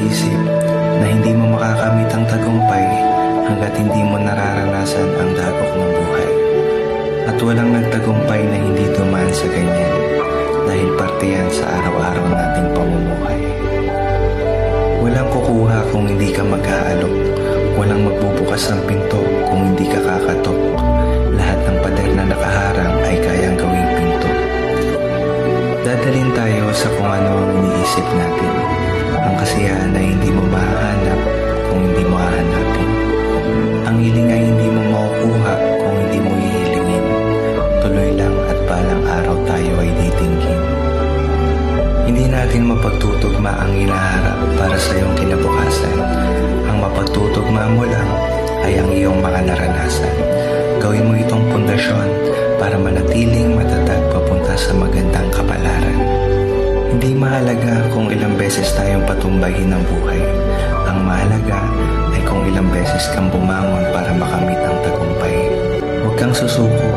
iniisip na hindi mo makakamit ang tagumpay hanggat hindi mo nararanasan ang dagok ng buhay. At walang nagtagumpay na hindi dumaan sa ganyan dahil parte yan sa araw-araw nating pamumuhay. Walang kukuha kung hindi ka mag-aalok. Walang magbubukas ng pinto kung hindi ka kakatok. Lahat ng pader na nakaharang ay kayang gawing pinto. Dadalhin tayo sa kung ano ang iniisip natin. Ang kasiyahan ay hindi mo mahahanap kung hindi mo hahanapin. Ang hiling ay hindi mo makukuha kung hindi mo hihilingin. Tuloy lang at balang araw tayo ay titinggin. Hindi natin mapagtutugma ang hinaharap para sa iyong kinabukasan. Ang mapagtutugma mo lang ay ang iyong mga naranasan. Gawin mo itong pundasyon para manatiling matatag papunta sa magandang kapalaran. Hindi mahalaga kung ilang beses tayong patumbahin ng buhay. Ang mahalaga ay kung ilang beses kang bumangon para makamit ang tagumpay. Huwag kang susuko